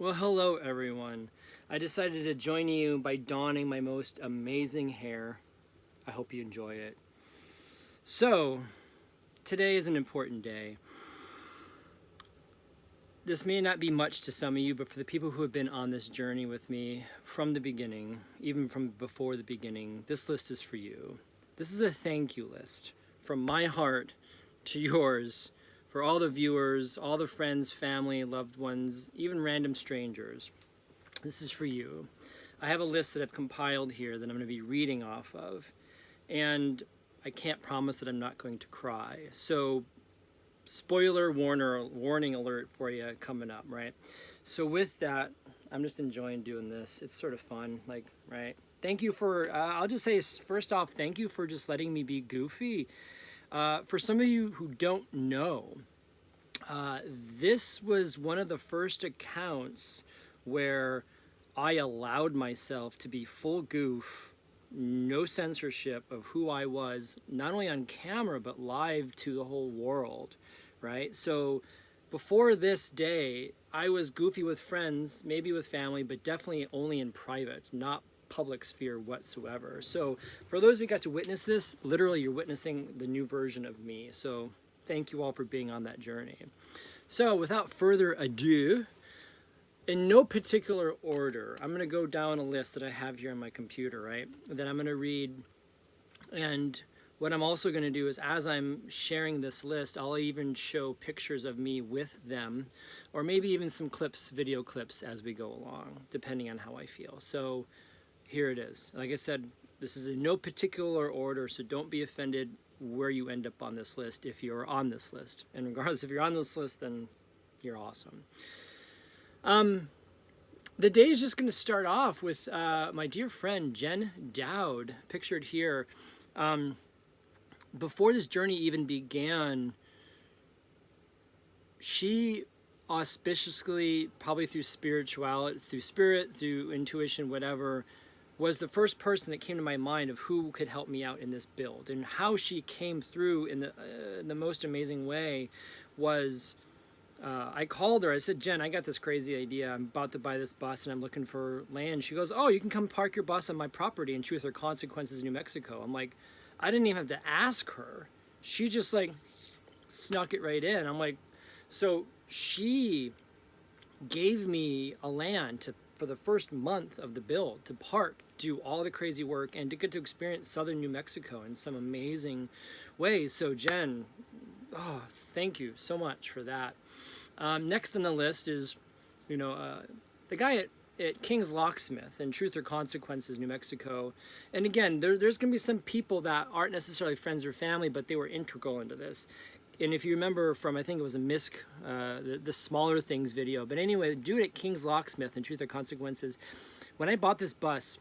Well, hello everyone. I decided to join you by donning my most amazing hair. I hope you enjoy it. So, today is an important day. This may not be much to some of you, but for the people who have been on this journey with me from the beginning, even from before the beginning, this list is for you. This is a thank you list from my heart to yours, for all the viewers, all the friends, family, loved ones, even random strangers. This is for you. I have a list that I've compiled here that I'm going to be reading off of, and I can't promise that I'm not going to cry. So, spoiler warning alert for you coming up, right? So with that, I'm just enjoying doing this. It's sort of fun, like, right? Thank you for, I'll just say first off, thank you for just letting me be goofy. For some of you who don't know, this was one of the first accounts where I allowed myself to be full goof, no censorship of who I was, not only on camera, but live to the whole world, right? So before this day, I was goofy with friends, maybe with family, but definitely only in private, not public sphere whatsoever. So for those who got to witness this, literally you're witnessing the new version of me. So thank you all for being on that journey. So without further ado, in no particular order, I'm going to go down a list that I have here on my computer, right? That I'm going to read. And what I'm also going to do is, as I'm sharing this list, I'll even show pictures of me with them, or maybe even some clips, video clips as we go along, depending on how I feel. So here it is. Like I said, this is in no particular order, so don't be offended where you end up on this list if you're on this list. And regardless if you're on this list, then you're awesome. The day is just going to start off with my dear friend Jen Dowd, pictured here. Before this journey even began, she auspiciously, probably through spirituality, through spirit, through intuition, whatever, was the first person that came to my mind of who could help me out in this build. And how she came through in the most amazing way was, I called her. I said, Jen, I got this crazy idea. I'm about to buy this bus and I'm looking for land. She goes, oh, you can come park your bus on my property in Truth or Consequences, New Mexico. I'm like, I didn't even have to ask her. She just like snuck it right in. I'm like, so she gave me a land for the first month of the build to park, do all the crazy work, and to get to experience southern New Mexico in some amazing ways. So Jen, oh, thank you so much for that. Next on the list is, the guy at King's Locksmith in Truth or Consequences, New Mexico. And again, there's going to be some people that aren't necessarily friends or family, but they were integral into this. And if you remember from, I think it was a MISC, the Smaller Things video. But anyway, the dude at King's Locksmith in Truth or Consequences, when I bought this bus,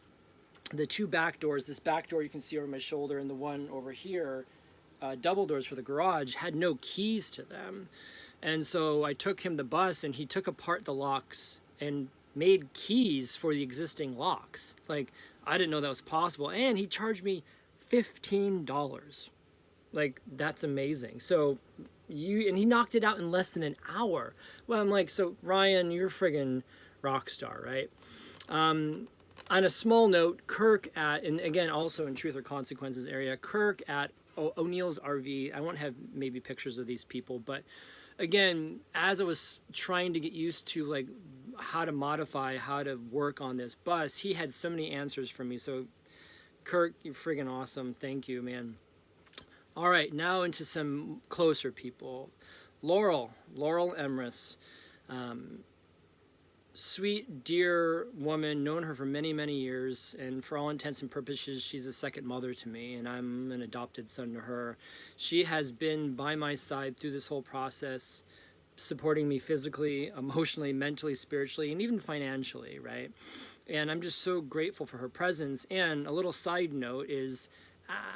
the two back doors, this back door you can see over my shoulder and the one over here, double doors for the garage, had no keys to them. And so I took him the bus and he took apart the locks and made keys for the existing locks. Like, I didn't know that was possible. And he charged me $15. Like, that's amazing. So and he knocked it out in less than an hour. Well, I'm like, so Ryan, you're a friggin' rock star, right? On a small note, Kirk and again, also in Truth or Consequences area, Kirk at O'Neill's RV. I won't have maybe pictures of these people, but again, as I was trying to get used to like how to modify, how to work on this bus, he had so many answers for me. So Kirk, you're friggin' awesome. Thank you, man. All right, now into some closer people. Laurel Emrys. Sweet, dear woman, known her for many, many years, and for all intents and purposes, she's a second mother to me, and I'm an adopted son to her. She has been by my side through this whole process, supporting me physically, emotionally, mentally, spiritually, and even financially, right? And I'm just so grateful for her presence. And a little side note is,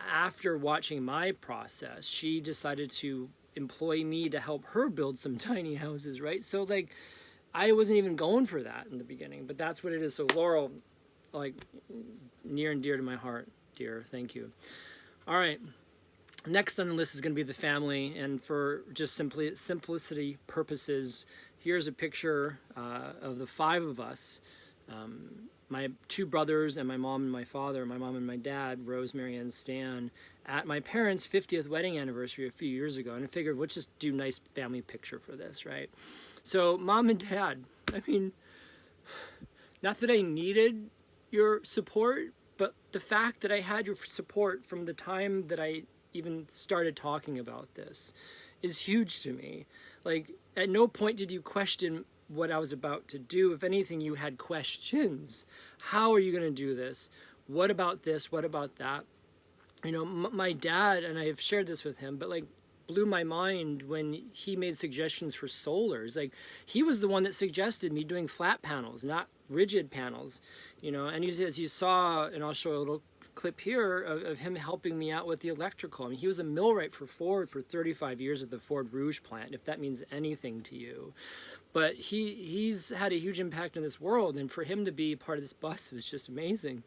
after watching my process, she decided to employ me to help her build some tiny houses, right? So, like, I wasn't even going for that in the beginning, but that's what it is. So Laurel, like, near and dear to my heart, dear. Thank you. All right. Next on the list is going to be the family, and for just simplicity purposes, here's a picture of the 5 of us. My 2 brothers and my mom and my father, my mom and my dad, Rosemary and Stan, at my parents' 50th wedding anniversary a few years ago. And I figured, let's just do a nice family picture for this, right? So mom and dad, I mean, not that I needed your support, but the fact that I had your support from the time that I even started talking about this is huge to me. Like, at no point did you question what I was about to do. If anything, you had questions. How are you going to do this? What about this? What about that? You know, my dad, and I have shared this with him, but like, blew my mind when he made suggestions for solars. Like, he was the one that suggested me doing flat panels, not rigid panels, you know. And as you saw, and I'll show a little clip here of him helping me out with the electrical. I mean, he was a millwright for Ford for 35 years at the Ford Rouge plant, if that means anything to you. But he's had a huge impact in this world, and for him to be part of this bus was just amazing.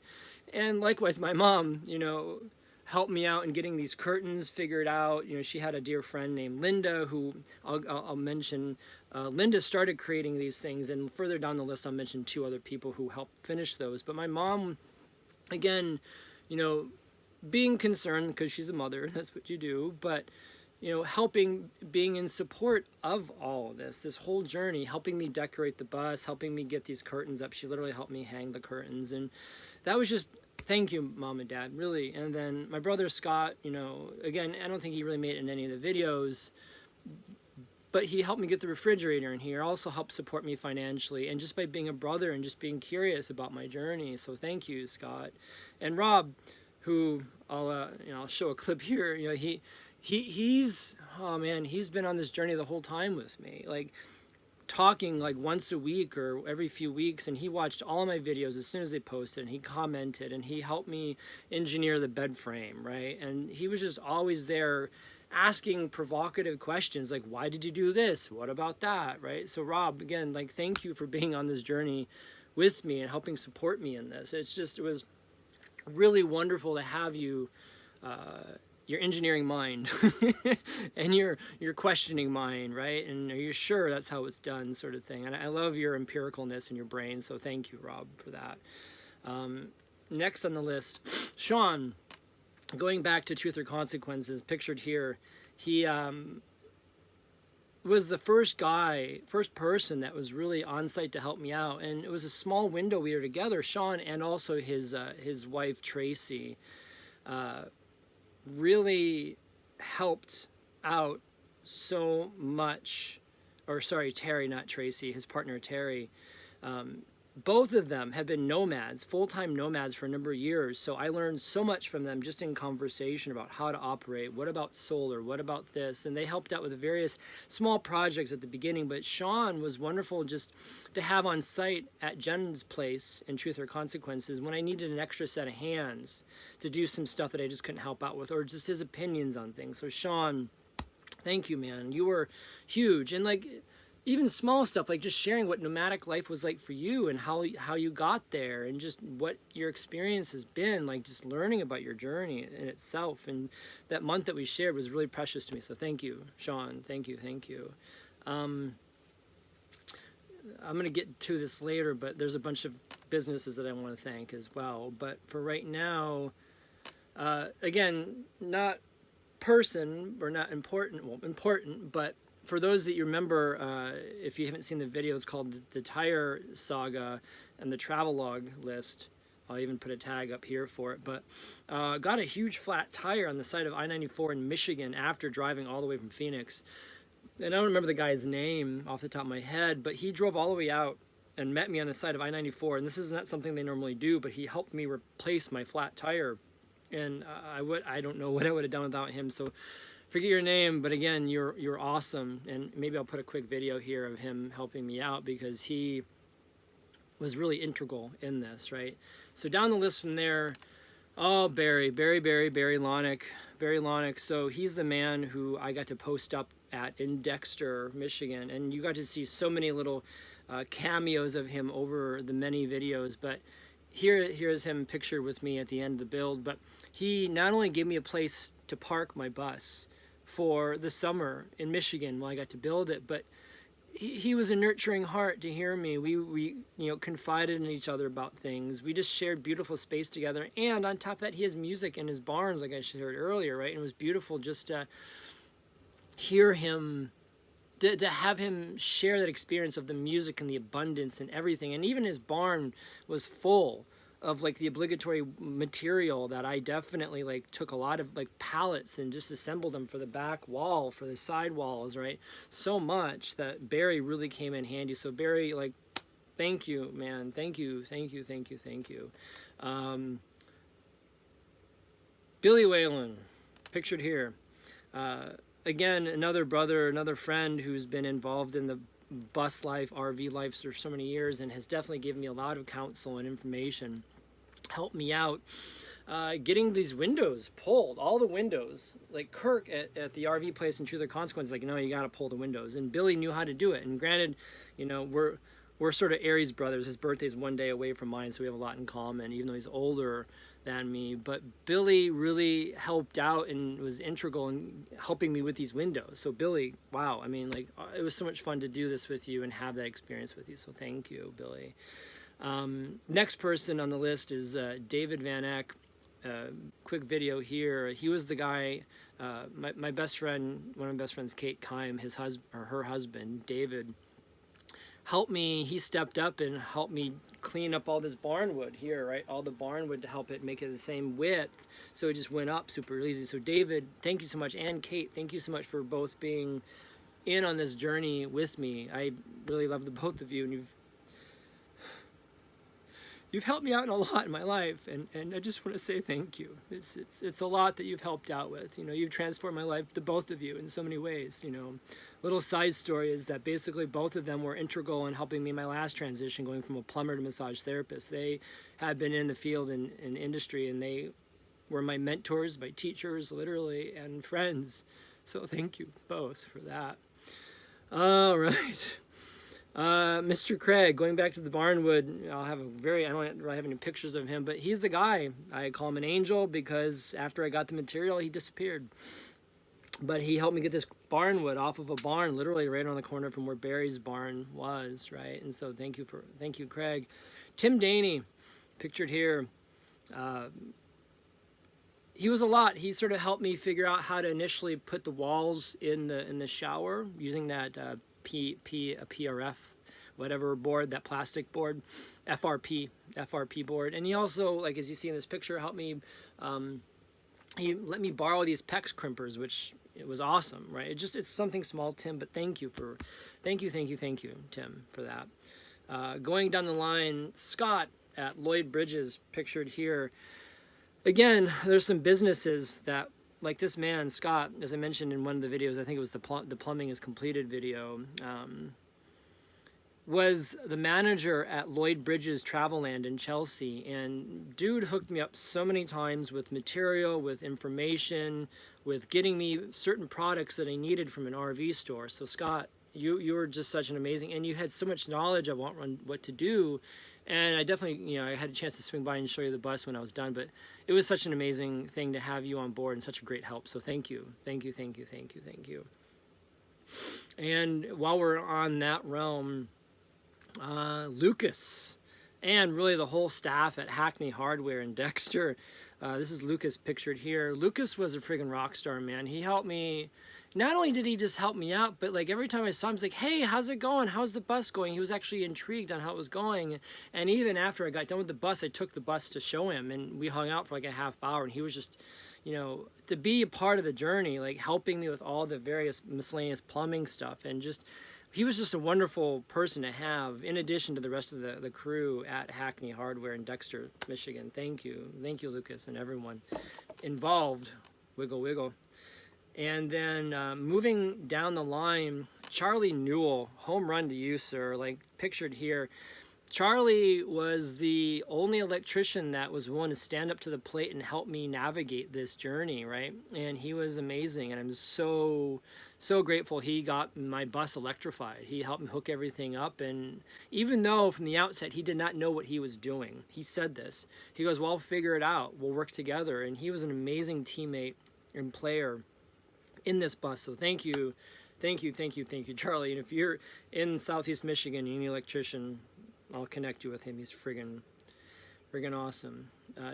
And likewise, my mom, you know, helped me out in getting these curtains figured out. You know, she had a dear friend named Linda, who I'll mention. Linda started creating these things, and further down the list, I'll mention 2 other people who helped finish those. But my mom, again, you know, being concerned, because she's a mother, that's what you do, but, you know, helping, being in support of all of this whole journey, helping me decorate the bus, helping me get these curtains up. She literally helped me hang the curtains, and that was just, thank you, Mom and Dad, really. And then my brother Scott, you know, again, I don't think he really made it in any of the videos, but he helped me get the refrigerator in here, also helped support me financially, and just by being a brother and just being curious about my journey. So thank you, Scott. And Rob, who I'll show a clip here. You know, he's oh man, he's been on this journey the whole time with me, like talking like once a week or every few weeks, and he watched all my videos as soon as they posted, and he commented, and he helped me engineer the bed frame, right? And he was just always there asking provocative questions like, why did you do this? What about that, right? So Rob, again, like, thank you for being on this journey with me and helping support me in this. It was really wonderful to have you, your engineering mind and your questioning mind, right? And are you sure that's how it's done, sort of thing. And I love your empiricalness in your brain, so thank you, Rob, for that. Next on the list, Sean. Going back to Truth or Consequences, pictured here, he was the first person that was really on site to help me out. And it was a small window we were together, Sean and also his wife, Tracy, really helped out so much. Or sorry, Terry, not Tracy, his partner, Terry. Both of them have been nomads, full-time nomads for a number of years. So I learned so much from them just in conversation about how to operate. What about solar? What about this? And they helped out with various small projects at the beginning. But Sean was wonderful just to have on site at Jen's place in Truth or Consequences when I needed an extra set of hands to do some stuff that I just couldn't help out with, or just his opinions on things. So Sean, thank you, man. You were huge. And like, even small stuff like just sharing what nomadic life was like for you and how you got there and just what your experience has been, like just learning about your journey in itself. And that month that we shared was really precious to me. So thank you, Sean. Thank you. I'm going to get to this later, but there's a bunch of businesses that I want to thank as well. But for right now, again, not person or not important, well, important, but for those that you remember, if you haven't seen the video, it's called The Tire Saga and the Travelogue List. I'll even put a tag up here for it. But got a huge flat tire on the side of I-94 in Michigan after driving all the way from Phoenix. And I don't remember the guy's name off the top of my head, but he drove all the way out and met me on the side of I-94. And this is not something they normally do, but he helped me replace my flat tire. And I don't know what I would have done without him. So forget your name, but again, you're awesome. And maybe I'll put a quick video here of him helping me out because he was really integral in this, right? So down the list from there, oh, Barry Lonick. So he's the man who I got to post up at in Dexter, Michigan. And you got to see so many little cameos of him over the many videos. But here's him pictured with me at the end of the build. But he not only gave me a place to park my bus for the summer in Michigan while I got to build it, but he was a nurturing heart to hear me. We confided in each other about things. We just shared beautiful space together. And on top of that, he has music in his barns, like I shared earlier, right? And it was beautiful just to hear him, to have him share that experience of the music and the abundance and everything. And even his barn was full of like the obligatory material that I definitely like took a lot of like pallets and just assembled them for the back wall, for the side walls, right? So much that Barry really came in handy. So Barry, like, thank you, man. Thank you. Billy Whalen, pictured here. Again, another brother, another friend who's been involved in the bus life, RV life for so many years, and has definitely given me a lot of counsel and information, helped me out getting these windows pulled, all the windows. Like Kirk at the RV place in Truth or Consequence, like, no, you got to pull the windows, and Billy knew how to do it. And granted, we're sort of Aries brothers. His birthday's one day away from mine, so we have a lot in common, even though he's older than me. But Billy really helped out and was integral in helping me with these windows. So Billy, wow, I mean, like, it was so much fun to do this with you and have that experience with you. So thank you, Billy. Next person on the list is David Vanek. Quick video here. He was the guy, my best friend, one of my best friends, Kate Kime, her husband, David, helped me. He stepped up and helped me clean up all this barnwood here, right? All the barnwood to help it make it the same width. So it just went up super easy. So David, thank you so much. And Kate, thank you so much for both being in on this journey with me. I really love the both of you, and you've helped me out in a lot in my life, and I just want to say thank you. It's a lot that you've helped out with. You've transformed my life, the both of you, in so many ways. Little side story is that basically both of them were integral in helping me in my last transition, going from a plumber to massage therapist. They had been in the field and industry, and they were my mentors, my teachers, literally, and friends. So thank you both for that. All right. Mr. Craig, going back to the barnwood, I don't really have any pictures of him, but he's the guy. I call him an angel because after I got the material, he disappeared. But he helped me get this barnwood off of a barn, literally right on the corner from where Barry's barn was, right? And so thank you, Craig. Tim Daney, pictured here. He was a lot. He sort of helped me figure out how to initially put the walls in the shower using that PRF, whatever board, that plastic board, FRP board. And he also, like as you see in this picture, helped me. He let me borrow these PEX crimpers, which it was awesome, right? It's something small, Tim, but thank you, Tim, for that. Going down the line, Scott at Lloyd Bridges, pictured here. Again, there's some businesses that, like this man, Scott, as I mentioned in one of the videos, I think it was the Plumbing is Completed video, was the manager at Lloyd Bridges Travelland in Chelsea. And dude hooked me up so many times with material, with information, with getting me certain products that I needed from an RV store. So Scott, you were just such an amazing, and you had so much knowledge of what to do. And I definitely, I had a chance to swing by and show you the bus when I was done, but it was such an amazing thing to have you on board and such a great help. So thank you. And while we're on that realm, Lucas, and really the whole staff at Hackney Hardware in Dexter. This is Lucas pictured here. Lucas was a friggin' rock star, man. He helped me. Not only did he just help me out, but like every time I saw him, he's like, hey, how's it going? How's the bus going? He was actually intrigued on how it was going. And even after I got done with the bus, I took the bus to show him, and we hung out for like a half hour, and he was just, to be a part of the journey, like helping me with all the various miscellaneous plumbing stuff, and just, he was just a wonderful person to have, in addition to the rest of the crew at Hackney Hardware in Dexter, Michigan. Thank you, Lucas, and everyone involved. Wiggle, wiggle. And then moving down the line, Charlie Newell, home run to you, sir, like pictured here. Charlie was the only electrician that was willing to stand up to the plate and help me navigate this journey, right? And he was amazing, and I'm so grateful he got my bus electrified. He helped me hook everything up, and even though from the outset he did not know what he was doing, he said this. He goes, well, I'll figure it out. We'll work together. And he was an amazing teammate and player in this bus. So thank you, Thank you, Charlie. And if you're in Southeast Michigan, you need an electrician, I'll connect you with him. He's friggin' awesome.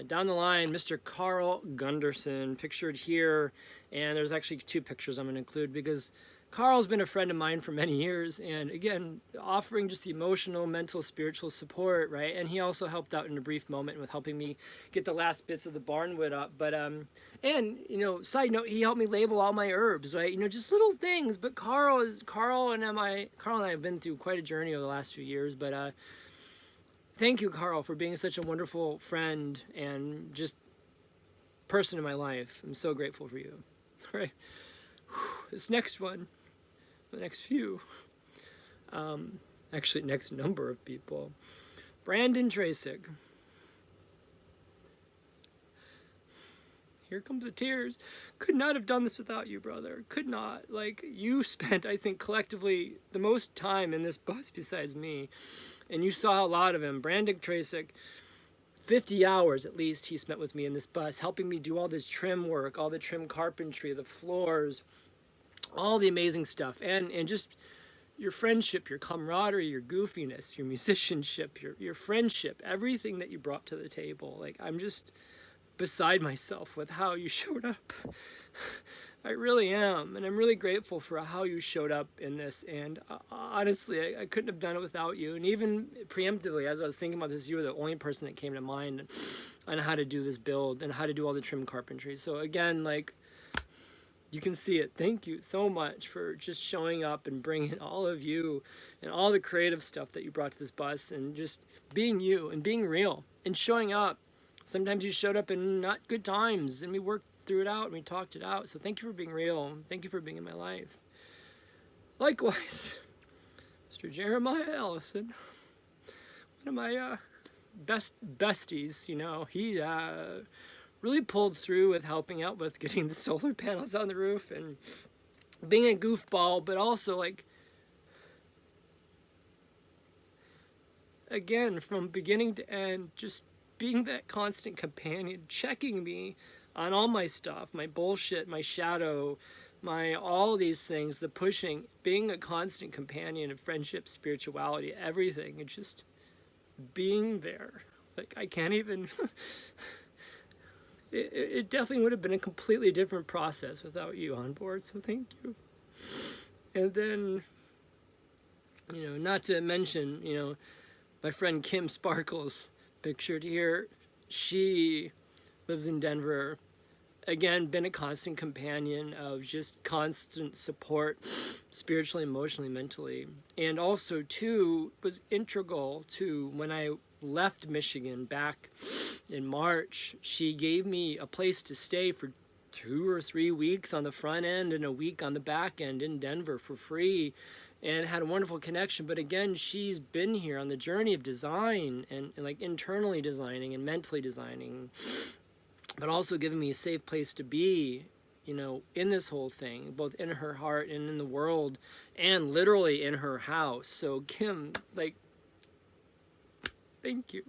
Down the line, Mr. Carl Gunderson, pictured here. And there's actually 2 pictures I'm going to include because Carl's been a friend of mine for many years. And again, offering just the emotional, mental, spiritual support, right? And he also helped out in a brief moment with helping me get the last bits of the barnwood up. But, and, you know, side note, he helped me label all my herbs, right? You know, just little things. But Carl and I have been through quite a journey over the last few years. But, thank you, Carl, for being such a wonderful friend and just person in my life. I'm so grateful for you. All right. This next one, the next few, actually next number of people. Brandon Tracek. Here comes the tears. Could not have done this without you, brother. Could not. Like, you spent, I think, collectively the most time in this bus besides me. And you saw a lot of him. Brandon Tracek, 50 hours at least he spent with me in this bus, helping me do all this trim work, all the trim carpentry, the floors, all the amazing stuff. And just your friendship, your camaraderie, your goofiness, your musicianship, your friendship, everything that you brought to the table. Like, I'm just beside myself with how you showed up. I really am, and I'm really grateful for how you showed up in this, and honestly, I couldn't have done it without you. And even preemptively, as I was thinking about this, you were the only person that came to mind on how to do this build and how to do all the trim carpentry. So again, like, you can see it. Thank you so much for just showing up and bringing all of you and all the creative stuff that you brought to this bus, and just being you and being real and showing up. Sometimes you showed up in not good times, and we worked through it out and we talked it out. So thank you for being real. Thank you for being in my life. Likewise, Mr. Jeremiah Allison, one of my besties, you know, he really pulled through with helping out with getting the solar panels on the roof and being a goofball, but also, like, again, from beginning to end, just being that constant companion, checking me on all my stuff, my bullshit, my shadow, my all these things, the pushing, being a constant companion of friendship, spirituality, everything, and just being there. Like, I can't even... it definitely would have been a completely different process without you on board, so thank you. And then, you know, not to mention, you know, my friend Kim Sparkles, pictured here. She lives in Denver. Again, been a constant companion of just constant support, spiritually, emotionally, mentally. And also, too, was integral to when I left Michigan back in March. She gave me a place to stay for 2 or 3 weeks on the front end and a week on the back end in Denver for free, and had a wonderful connection. But again, she's been here on the journey of design and like internally designing and mentally designing, but also giving me a safe place to be, you know, in this whole thing, both in her heart and in the world, and literally in her house. So Kim, like, thank you.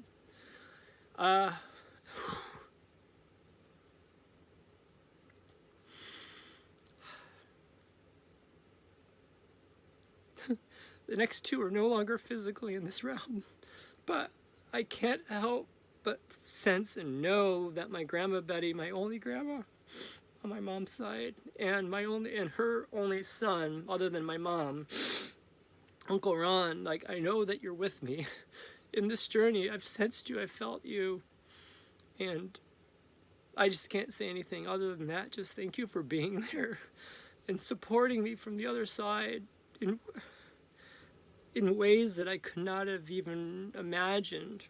The next 2 are no longer physically in this realm, but I can't help but sense and know that my grandma Betty, my only grandma on my mom's side, and her only son, other than my mom, Uncle Ron, like, I know that you're with me in this journey. I've sensed you, I've felt you, and I just can't say anything other than that. Just thank you for being there and supporting me from the other side in ways that I could not have even imagined.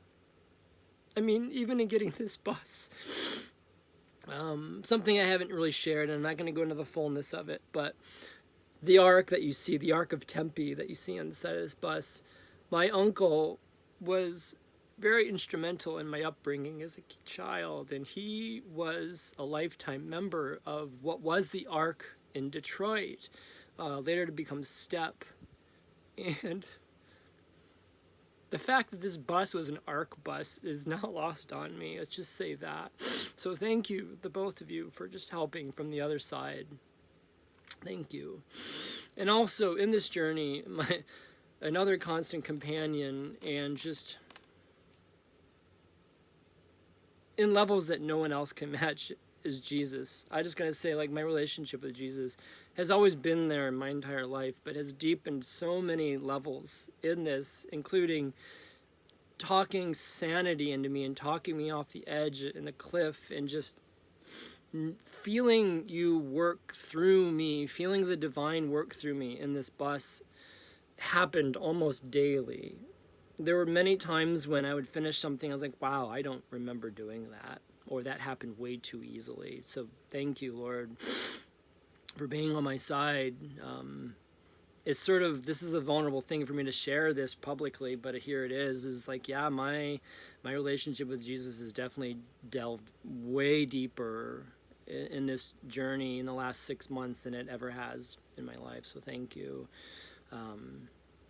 I mean, even in getting this bus, something I haven't really shared, and I'm not going to go into the fullness of it, but the ark that you see, the Ark of Tempe that you see on the side of this bus, my uncle was very instrumental in my upbringing as a child, and he was a lifetime member of what was the Ark in Detroit, later to become STEP. And the fact that this bus was an ARC bus is not lost on me. Let's just say that. So thank you, the both of you, for just helping from the other side. Thank you. And also in this journey, another constant companion, and just in levels that no one else can match, is Jesus. I just gotta say, like, my relationship with Jesus has always been there in my entire life, but has deepened so many levels in this, including talking sanity into me and talking me off the edge and the cliff, and just feeling you work through me, feeling the divine work through me in this bus happened almost daily. There were many times when I would finish something, I was like, wow, I don't remember doing that, or that happened way too easily. So thank you, Lord, for being on my side. It's sort of, this is a vulnerable thing for me to share this publicly, but here it is like, yeah, my relationship with Jesus has definitely delved way deeper in this journey in the last 6 months than it ever has in my life. So thank you.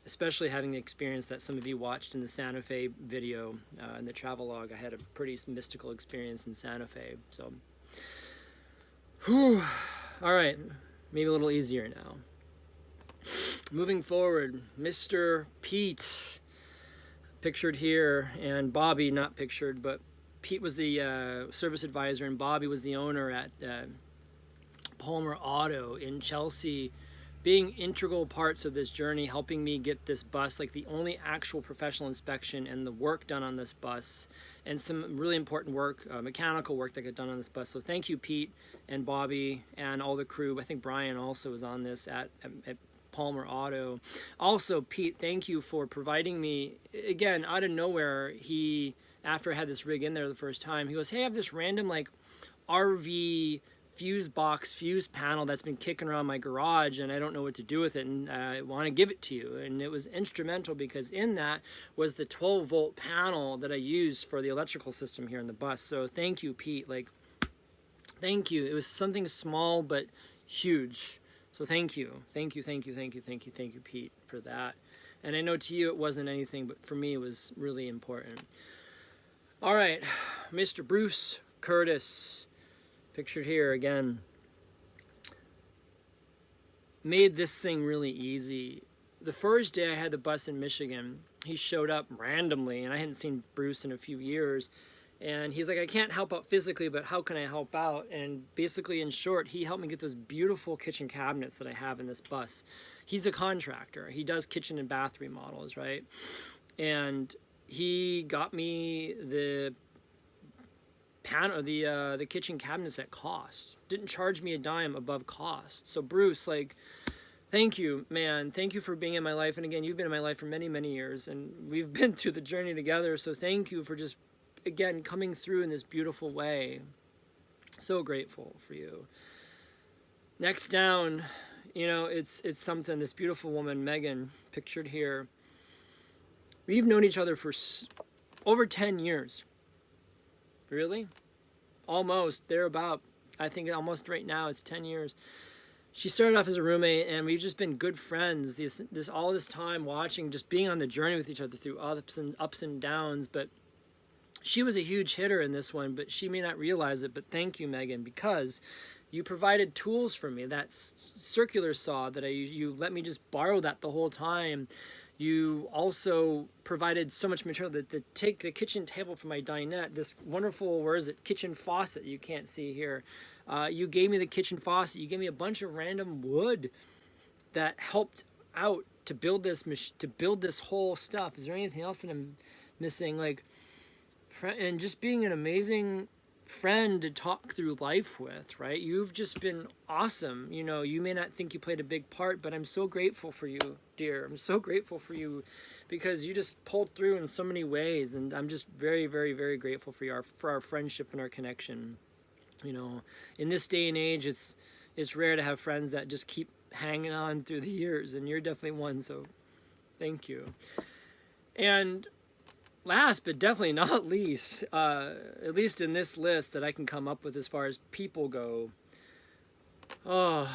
Especially having the experience that some of you watched in the Santa Fe video, in the travel log. I had a pretty mystical experience in Santa Fe. So, whew. All right, maybe a little easier now. Moving forward, Mr. Pete, pictured here, and Bobby, not pictured, but Pete was the service advisor, and Bobby was the owner at Palmer Auto in Chelsea, being integral parts of this journey, helping me get this bus, like the only actual professional inspection and the work done on this bus, and some really important work, mechanical work that got done on this bus. So thank you, Pete and Bobby and all the crew. I think Brian also was on this at Palmer Auto. Also, Pete, thank you for providing me, again, out of nowhere, after I had this rig in there the first time, he goes, hey, I have this random like RV fuse panel that's been kicking around my garage, and I don't know what to do with it, and I want to give it to you. And it was instrumental, because in that was the 12-volt panel that I used for the electrical system here in the bus. So thank you, Pete. Like, thank you. It was something small but huge. So thank you, Pete, for that. And I know to you it wasn't anything, but for me it was really important. All right, Mr. Bruce Curtis, pictured here again, made this thing really easy. The first day I had the bus in Michigan, he showed up randomly, and I hadn't seen Bruce in a few years. And he's like, I can't help out physically, but how can I help out? And basically, in short, he helped me get those beautiful kitchen cabinets that I have in this bus. He's a contractor. He does kitchen and bath remodels, right? And he got me the kitchen cabinets at cost. Didn't charge me a dime above cost. So Bruce, like, thank you, man. Thank you for being in my life. And again, you've been in my life for many, many years, and we've been through the journey together. So thank you for just, again, coming through in this beautiful way. So grateful for you. Next down, you know, it's something, this beautiful woman, Megan, pictured here. We've known each other for over 10 years. Really? Almost, thereabout. I think almost right now it's 10 years. She started off as a roommate, and we've just been good friends all this time, watching, just being on the journey with each other through ups and downs. But she was a huge hitter in this one, but she may not realize it. But thank you, Megan, because you provided tools for me. That circular saw that you let me just borrow that the whole time. You also provided so much material to take the kitchen table for my dinette, this wonderful, kitchen faucet you can't see here. You gave me the kitchen faucet. You gave me a bunch of random wood that helped out to build this whole stuff. Is there anything else that I'm missing? Like, and just being an amazing friend to talk through life with, right? You've just been awesome. You know, you may not think you played a big part, but I'm so grateful for you, dear. I'm so grateful for you, because you just pulled through in so many ways, and I'm just very, very, very grateful for our friendship and our connection. You know, in this day and age, it's rare to have friends that just keep hanging on through the years, and you're definitely one, so thank you. And last but definitely not least, at least in this list that I can come up with as far as people go, oh,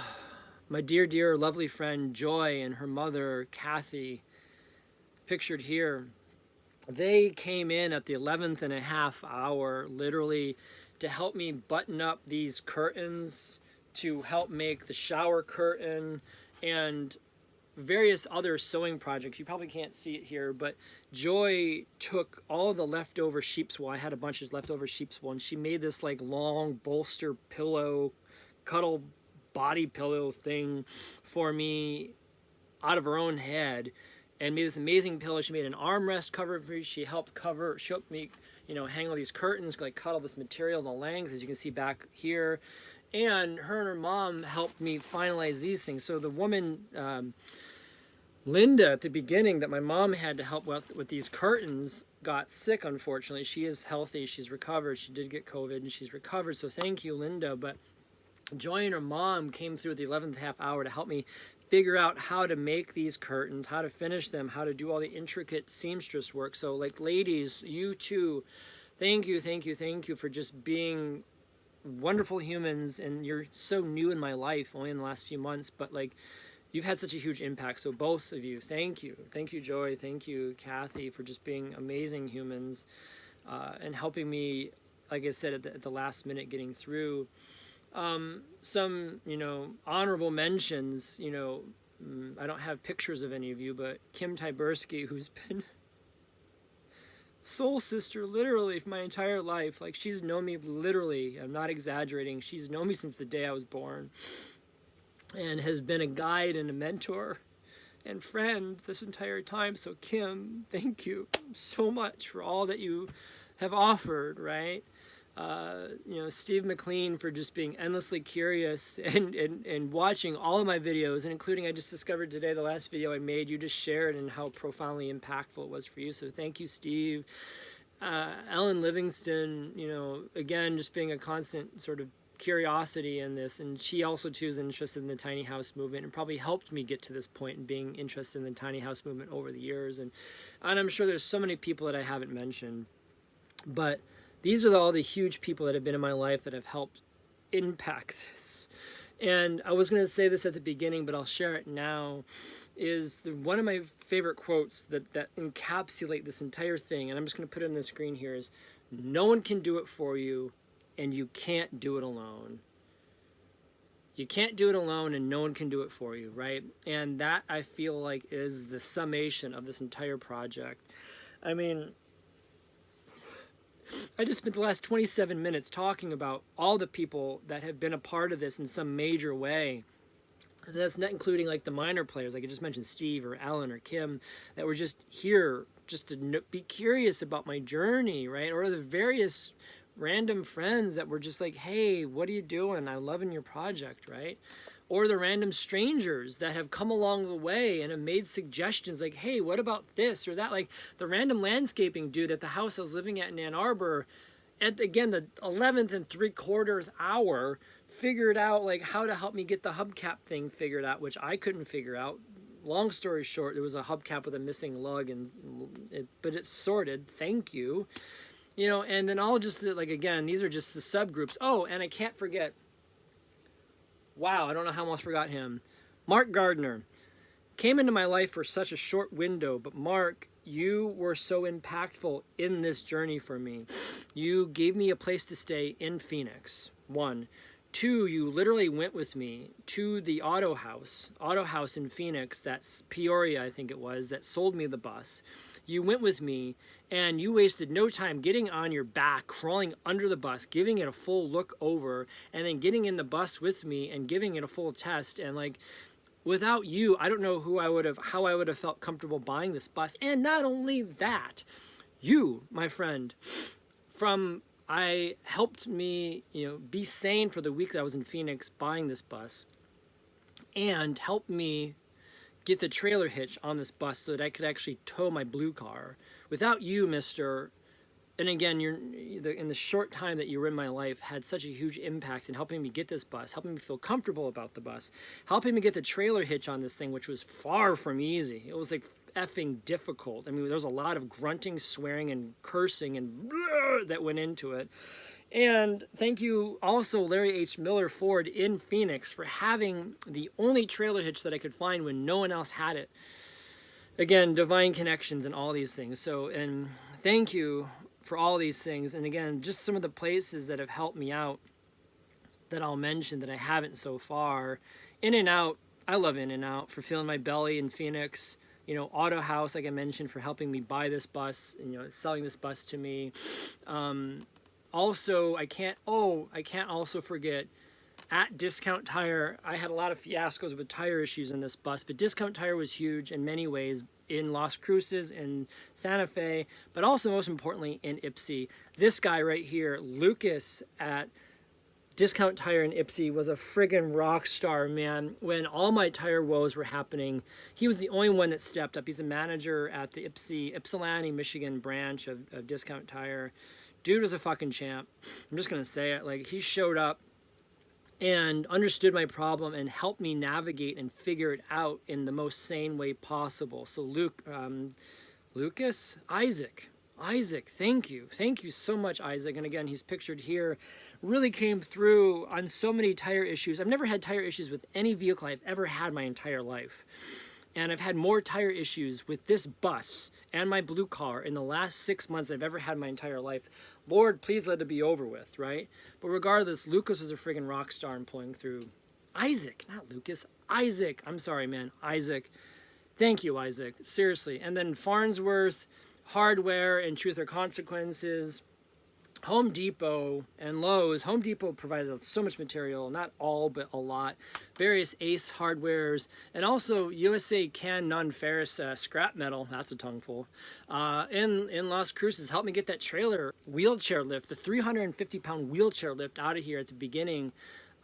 my dear, dear, lovely friend Joy and her mother, Kathy, pictured here. They came in at the 11th and a half hour, literally, to help me button up these curtains, to help make the shower curtain, and various other sewing projects. You probably can't see it here, but Joy took all the leftover sheep's wool. I had a bunch of leftover sheep's wool, and she made this like long bolster pillow, cuddle body pillow thing for me out of her own head, and made this amazing pillow. She made an armrest cover for me. She helped me, hang all these curtains, like cut all this material the length, as you can see back here. And her and her mom helped me finalize these things. So the woman, Linda, at the beginning, that my mom had to help with these curtains, got sick, unfortunately. She is healthy. She's recovered. She did get COVID, and she's recovered. So thank you, Linda. But Joy and her mom came through at the 11th half hour to help me figure out how to make these curtains, how to finish them, how to do all the intricate seamstress work. So, like, ladies, you too, thank you for just being wonderful humans. And you're so new in my life, only in the last few months, but like, you've had such a huge impact. So both of you, thank you, Joy, thank you, Kathy, for just being amazing humans, and helping me, like I said, at the last minute, getting through. Some, honorable mentions, I don't have pictures of any of you, but Kim Tyberski, who's been soul sister literally for my entire life. Like, she's known me literally, I'm not exaggerating, she's known me since the day I was born, and has been a guide and a mentor and friend this entire time. So Kim, thank you so much for all that you have offered, right? Steve McLean, for just being endlessly curious and watching all of my videos, and including, I just discovered today, the last video I made, you just shared, and how profoundly impactful it was for you. So thank you, Steve. Ellen Livingston, again, just being a constant sort of curiosity in this, and she also too is interested in the tiny house movement, and probably helped me get to this point in being interested in the tiny house movement over the years. And I'm sure there's so many people that I haven't mentioned, but these are all the huge people that have been in my life that have helped impact this. And I was going to say this at the beginning, but I'll share it now, is one of my favorite quotes that encapsulate this entire thing, and I'm just going to put it on the screen here, is, no one can do it for you, and you can't do it alone. You can't do it alone, and no one can do it for you, right? And that, I feel like, is the summation of this entire project. I mean, I just spent the last 27 minutes talking about all the people that have been a part of this in some major way. And that's not including like the minor players, like I just mentioned, Steve or Ellen or Kim, that were just here just to be curious about my journey, right? Or the various random friends that were just like, hey, what are you doing? I'm loving your project, right? Or the random strangers that have come along the way and have made suggestions like, hey, what about this or that? Like the random landscaping dude at the house I was living at in Ann Arbor, at, again, the 11th and 3/4 hour, figured out like how to help me get the hubcap thing figured out, which I couldn't figure out. Long story short, there was a hubcap with a missing lug, but it's sorted. Thank you. And then I'll just, like, again, these are just the subgroups. Oh, and I can't forget, wow, I don't know how I almost forgot him. Mark Gardner came into my life for such a short window, but Mark, you were so impactful in this journey for me. You gave me a place to stay in Phoenix, 1. 2, you literally went with me to the auto house in Phoenix, that's Peoria, I think it was, that sold me the bus. You went with me, and you wasted no time getting on your back, crawling under the bus, giving it a full look over, and then getting in the bus with me and giving it a full test. And like, without you, I don't know how I would have felt comfortable buying this bus. And not only that, you, my friend, I helped me, be sane for the week that I was in Phoenix buying this bus, and helped me get the trailer hitch on this bus so that I could actually tow my blue car. Without you, mister, and again, in the short time that you were in my life, had such a huge impact in helping me get this bus, helping me feel comfortable about the bus, helping me get the trailer hitch on this thing, which was far from easy. It was like effing difficult. I mean, there was a lot of grunting, swearing, and cursing and that went into it. And thank you also, Larry H. Miller Ford in Phoenix, for having the only trailer hitch that I could find when no one else had it. Again, divine connections and all these things. So, and thank you for all these things. And again, just some of the places that have helped me out that I'll mention that I haven't so far. In and Out, I love In-N-Out for filling my belly in Phoenix. You know, Auto House, like I mentioned, for helping me buy this bus and, you know, selling this bus to me. Also, I can't also forget at Discount Tire. I had a lot of fiascos with tire issues in this bus, but Discount Tire was huge in many ways in Las Cruces, in Santa Fe, but also most importantly in Ypsi. This guy right here, Lucas at Discount Tire in Ypsi, was a friggin' rock star, man. When all my tire woes were happening, he was the only one that stepped up. He's a manager at the Ypsilanti, Michigan branch of Discount Tire. Dude was a fucking champ. I'm just gonna say it. Like, he showed up and understood my problem and helped me navigate and figure it out in the most sane way possible. So Isaac, thank you so much, Isaac. And again, he's pictured here. Really came through on so many tire issues. I've never had tire issues with any vehicle I've ever had my entire life. And I've had more tire issues with this bus and my blue car in the last 6 months than I've ever had my entire life. Lord, please let it be over with, right? But regardless, Lucas was a friggin' rock star in pulling through. Isaac, not Lucas, Isaac. I'm sorry, man, Isaac. Thank you, Isaac, seriously. And then Farnsworth, Hardware, and Truth or Consequences. Home Depot and Lowe's. Home Depot provided so much material, not all, but a lot. Various Ace hardwares, and also USA Can Non-Ferrous scrap metal, that's a tongueful, in Las Cruces. Helped me get that trailer wheelchair lift, the 350-pound wheelchair lift out of here at the beginning.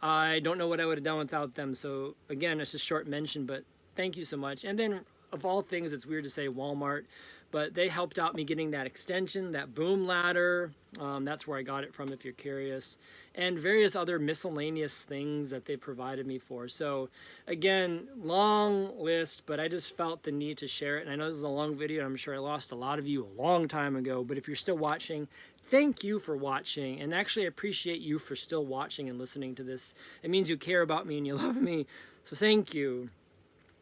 I don't know what I would have done without them, so again, it's a short mention, but thank you so much. And then, of all things, it's weird to say Walmart, but they helped out me getting that extension, that boom ladder. That's where I got it from, if you're curious. And various other miscellaneous things that they provided me for. So again, long list, but I just felt the need to share it. And I know this is a long video, and I'm sure I lost a lot of you a long time ago, but if you're still watching, thank you for watching. And actually, I appreciate you for still watching and listening to this. It means you care about me and you love me. So thank you.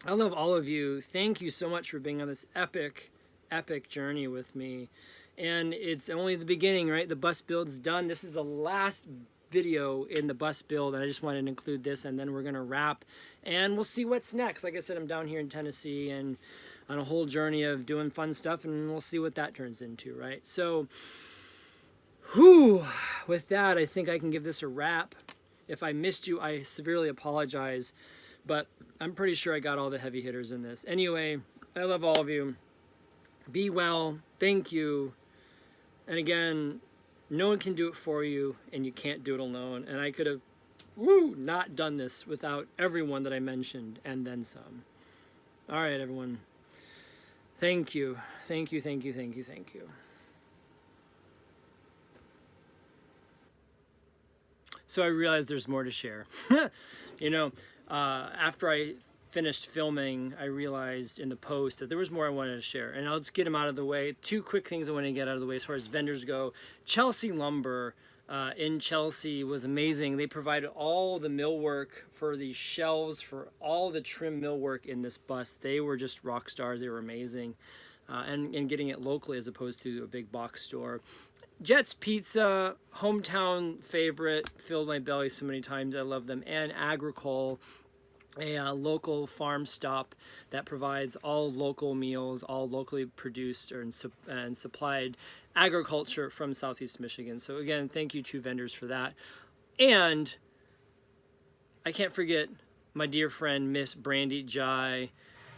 I love all of you. Thank you so much for being on this epic journey with me. And it's only the beginning, right? The bus build's done. This is the last video in the bus build, and I just wanted to include this, and then we're gonna wrap and we'll see what's next. Like I said, I'm down here in Tennessee and on a whole journey of doing fun stuff, and we'll see what that turns into, right? So with that, I think I can give this a wrap. If I missed you, I severely apologize, but I'm pretty sure I got all the heavy hitters in this. Anyway, I love all of you. Be well. Thank you. And again, no one can do it for you, and you can't do it alone. And I could have not done this without everyone that I mentioned, and then some. All right, everyone. Thank you. Thank you, thank you, thank you, thank you. So I realized there's more to share. You know, after I finished filming, I realized in the post that there was more I wanted to share, and I'll just get them out of the way. Two quick things I want to get out of the way as far as vendors go. Chelsea Lumber in Chelsea was amazing. They provided all the millwork for the shelves, for all the trim millwork in this bus. They were just rock stars. They were amazing, and getting it locally as opposed to a big box store. Jet's Pizza, hometown favorite, filled my belly so many times. I love them. And Agricole, a local farm stop that provides all local meals, all locally produced and supplied agriculture from Southeast Michigan. So again, thank you to vendors for that. And I can't forget my dear friend, Miss Brandy Jai.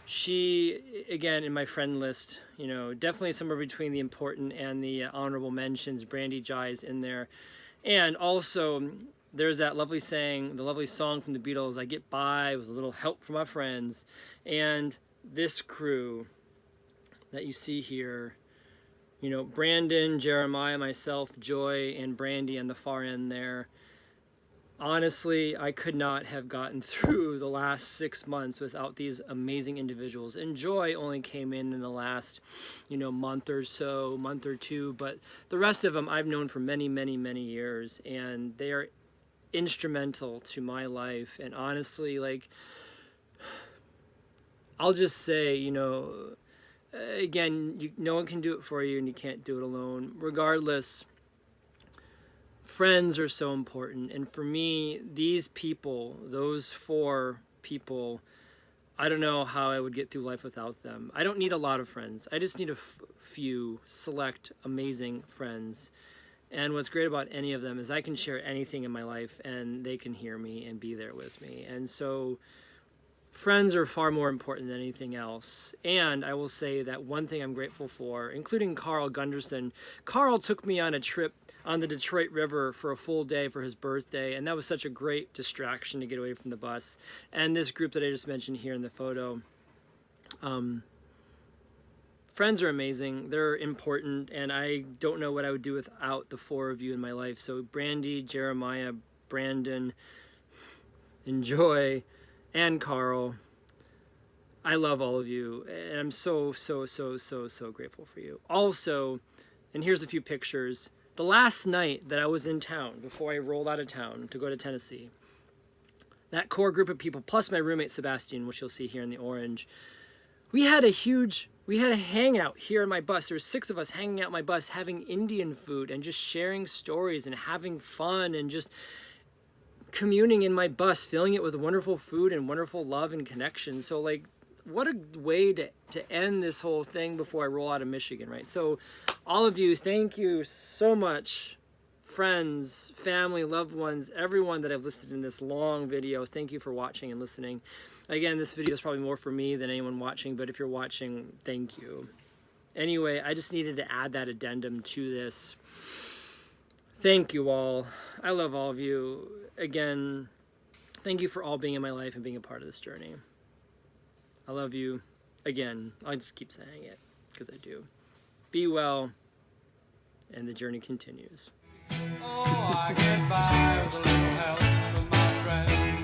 She, again, in my friend list, you know, definitely somewhere between the important and the honorable mentions. Brandy Jai is in there. And also, there's that lovely saying, the lovely song from the Beatles, I get by with a little help from my friends. And this crew that you see here, you know, Brandon, Jeremiah, myself, Joy, and Brandy on the far end there. Honestly, I could not have gotten through the last 6 months without these amazing individuals. And Joy only came in the last, you know, month or so, month or two. But the rest of them I've known for many, many, many years. And they are instrumental to my life. And honestly, like, I'll just say, you know, again, no one can do it for you, and you can't do it alone. Regardless, friends are so important. And for me, these people, those 4 people, I don't know how I would get through life without them. I don't need a lot of friends. I just need a few select amazing friends. And what's great about any of them is I can share anything in my life and they can hear me and be there with me. And so friends are far more important than anything else. And I will say that one thing I'm grateful for, including Carl Gunderson, Carl took me on a trip on the Detroit River for a full day for his birthday, and that was such a great distraction to get away from the bus. And this group that I just mentioned here in the photo, friends are amazing. They're important, and I don't know what I would do without the four of you in my life. So Brandy, Jeremiah, Brandon, and Joy, and Carl, I love all of you, and I'm so grateful for you. Also, and here's a few pictures. The last night that I was in town, before I rolled out of town to go to Tennessee, that core group of people, plus my roommate Sebastian, which you'll see here in the orange, we had a hangout here on my bus. There were 6 of us hanging out on my bus, having Indian food and just sharing stories and having fun and just communing in my bus, filling it with wonderful food and wonderful love and connection. So like, what a way to end this whole thing before I roll out of Michigan, right? So all of you, thank you so much. Friends, family, loved ones, everyone that I've listed in this long video, thank you for watching and listening. Again, this video is probably more for me than anyone watching, but if you're watching, thank you. Anyway, I just needed to add that addendum to this. Thank you all. I love all of you. Again, thank you for all being in my life and being a part of this journey. I love you. Again, I'll just keep saying it because I do. Be well, and the journey continues. Oh, I get by with a little help from my friends.